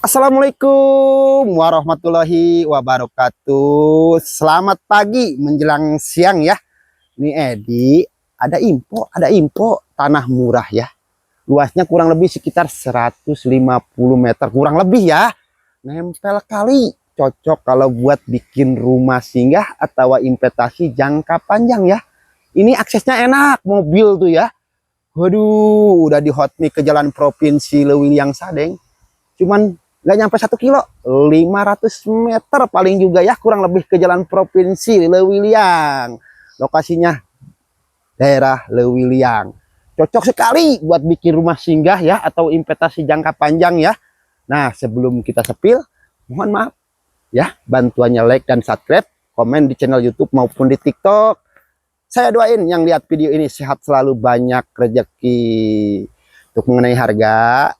Assalamualaikum warahmatullahi wabarakatuh. Selamat pagi menjelang siang ya. Nih Edi, ada info tanah murah ya. Luasnya kurang lebih sekitar 150 meter kurang lebih ya. Nempel kali, cocok kalau buat bikin rumah singgah atau investasi jangka panjang ya. Ini aksesnya enak, mobil tuh ya. Waduh, udah di hotmi ke jalan provinsi Leuwiliang Sadeng. Cuman nggak nyampe 1 kilo, 500 meter paling juga ya, kurang lebih ke jalan provinsi Leuwiliang. Lokasinya daerah Leuwiliang. Cocok sekali buat bikin rumah singgah ya atau investasi jangka panjang ya. Nah, sebelum kita sepil, mohon maaf ya, bantuannya like dan subscribe, komen di channel YouTube maupun di TikTok. Saya doain yang lihat video ini sehat selalu, banyak rezeki. Untuk mengenai harga,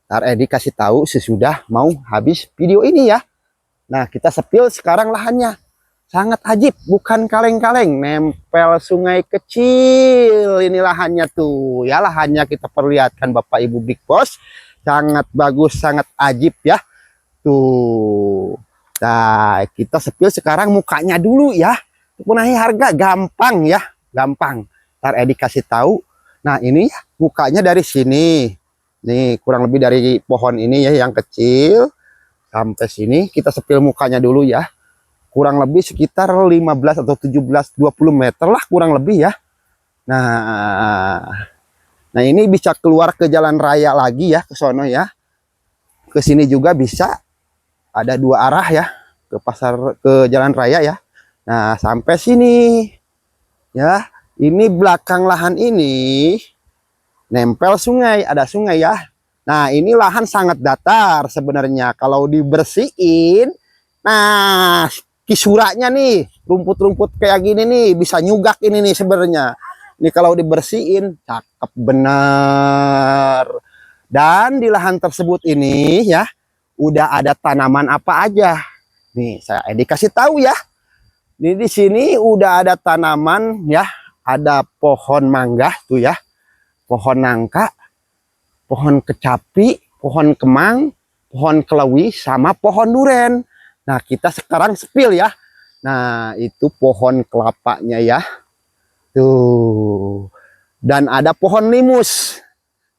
ntar Edi kasih tahu sesudah mau habis video ini ya. Nah, kita sepil sekarang lahannya. Sangat ajib, bukan kaleng-kaleng, nempel sungai kecil. Ini lahannya tuh. Ya, lahannya kita perlihatkan Bapak Ibu Big Boss. Sangat bagus, sangat ajib ya. Tuh. Nah, kita sepil sekarang mukanya dulu ya. Mengenai harga gampang ya, gampang. Ntar Edi kasih tahu. Nah, ini ya, mukanya dari sini. Nih, kurang lebih dari pohon ini ya yang kecil sampai sini kita sepil mukanya dulu ya. Kurang lebih sekitar 15 atau 17 20 meter lah kurang lebih ya. Nah, ini bisa keluar ke jalan raya lagi ya, ke sono ya. Ke sini juga bisa, ada dua arah ya, ke pasar, ke jalan raya ya. Nah, sampai sini ya. Ini belakang lahan ini nempel sungai, ada sungai ya. Nah, ini lahan sangat datar sebenarnya. Kalau dibersihin, nah kisuranya nih, rumput-rumput kayak gini nih, bisa nyugak ini nih sebenarnya. Ini kalau dibersihin, cakep bener. Dan di lahan tersebut ini ya, udah ada tanaman apa aja. Nih, saya Edi kasih tahu ya. Ini di sini udah ada tanaman ya, ada pohon mangga tuh ya, pohon nangka, pohon kecapi, pohon kemang, pohon kelewi, sama pohon duren. Nah, kita sekarang sepil ya. Nah, itu pohon kelapanya ya. Tuh. Dan ada pohon limus.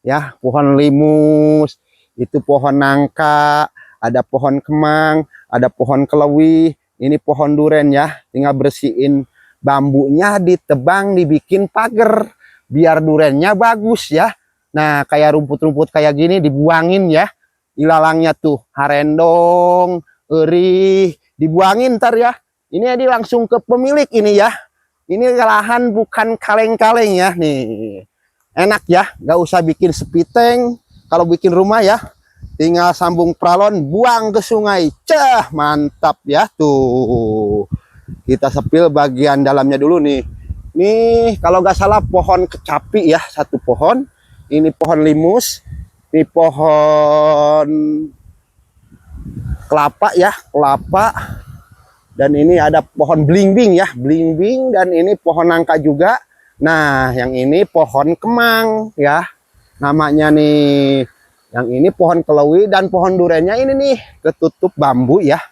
Ya, pohon limus. Itu pohon nangka, ada pohon kemang, ada pohon kelewi, ini pohon duren ya. Tinggal bersihin bambunya, ditebang, dibikin pagar biar durennya bagus ya. Nah, kayak rumput-rumput kayak gini dibuangin ya. Ilalangnya tuh, harendong, erih, dibuangin ntar ya. Ini jadi langsung ke pemilik ini ya. Ini lahan bukan kaleng-kaleng ya nih. Enak ya, nggak usah bikin sepiteng. Kalau bikin rumah ya, tinggal sambung pralon, buang ke sungai. Cah, mantap ya tuh. Kita sepil bagian dalamnya dulu nih. Nih, kalau nggak salah pohon kecapi ya, satu pohon. Ini pohon limus, ini pohon kelapa ya, kelapa. Dan ini ada pohon belimbing ya, belimbing, dan ini pohon nangka juga. Nah, yang ini pohon kemang ya, namanya nih. Yang ini pohon kelewi, dan pohon durennya ini nih ketutup bambu ya,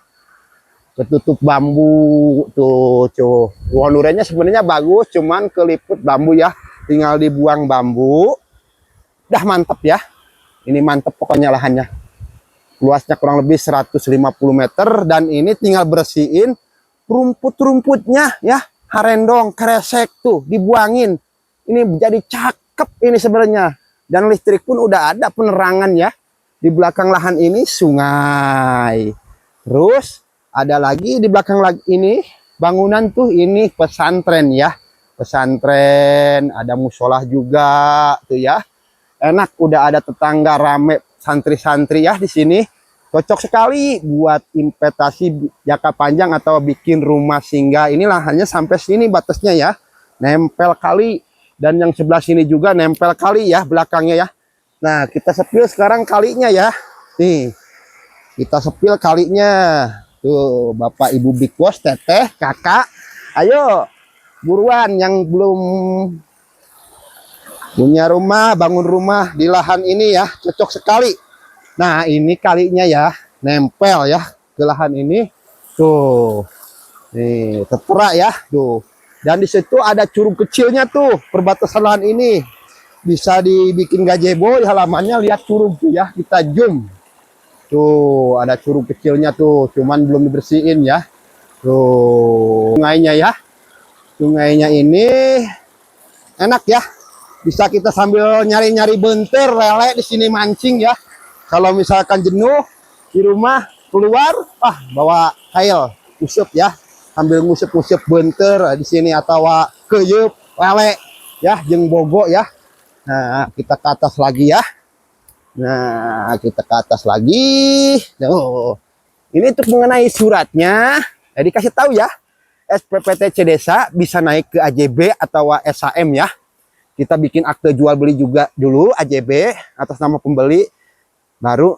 ketutup bambu tuh. Pohon durennya sebenarnya bagus, cuman keliput bambu ya, tinggal dibuang bambu. Dah mantep ya. Ini mantep pokoknya lahannya. Luasnya kurang lebih 150 meter, dan ini tinggal bersihin rumput-rumputnya ya, harendong, kresek tuh dibuangin. Ini jadi cakep ini sebenarnya. Dan listrik pun udah ada, penerangan ya. Di belakang lahan ini sungai. Terus ada lagi di belakang lagi ini bangunan tuh, ini pesantren ya. Pesantren, ada musola juga tuh ya. Enak, udah ada tetangga rame santri-santri ya di sini. Cocok sekali buat investasi jangka panjang atau bikin rumah singgah. Ini lahannya sampai sini batasnya ya. Nempel kali, dan yang sebelah sini juga nempel kali ya belakangnya ya. Nah, kita sepil sekarang kalinya ya. Nih, kita sepil kalinya. Tuh, Bapak Ibu Big Boss, teteh, kakak. Ayo, buruan yang belum punya rumah, bangun rumah di lahan ini ya. Cocok sekali. Nah, ini kalinya ya, nempel ya ke lahan ini. Tuh. Nih, terpura ya, tuh. Dan di situ ada curug kecilnya tuh, perbatasan lahan ini. Bisa dibikin gazebo, halamannya lihat curug tuh ya, kita zoom. Tuh, ada curug kecilnya tuh, cuman belum dibersihin ya. Tuh, sungainya ya. Sungainya ini enak ya. Bisa kita sambil nyari-nyari bentar, lele di sini mancing ya. Kalau misalkan jenuh di rumah keluar, bawa kail, usup ya. Sambil ngusep-ngusep bentar di sini atau keyup, lele ya, jeng bogo ya. Nah, kita ke atas lagi ya. Nah, kita ke atas lagi. Oh, ini untuk mengenai suratnya. Jadi kasih tahu ya, SPPTC Desa bisa naik ke AJB atau SHM ya. Kita bikin akte jual beli juga dulu AJB atas nama pembeli, baru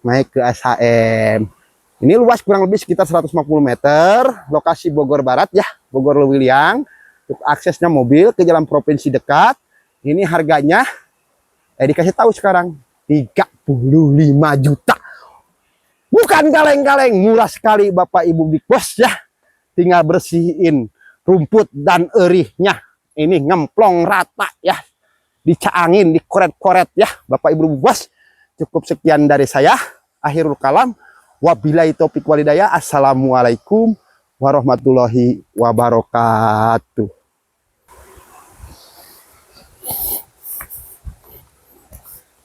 naik ke SHM. Ini luas kurang lebih sekitar 150 meter, lokasi Bogor Barat ya, Bogor Lewiliang. Untuk aksesnya mobil ke jalan provinsi dekat. Ini harganya dikasih tahu sekarang 35 juta. Bukan kaleng-kaleng, murah sekali Bapak Ibu Big Boss ya. Tinggal bersihin rumput dan erihnya. Ini ngemplong rata ya. Dicaangin, dikoret-koret ya Bapak Ibu Big Boss. Cukup sekian dari saya. Akhirul kalam. Wabillahi taufiq walhidayah. Assalamualaikum warahmatullahi wabarakatuh.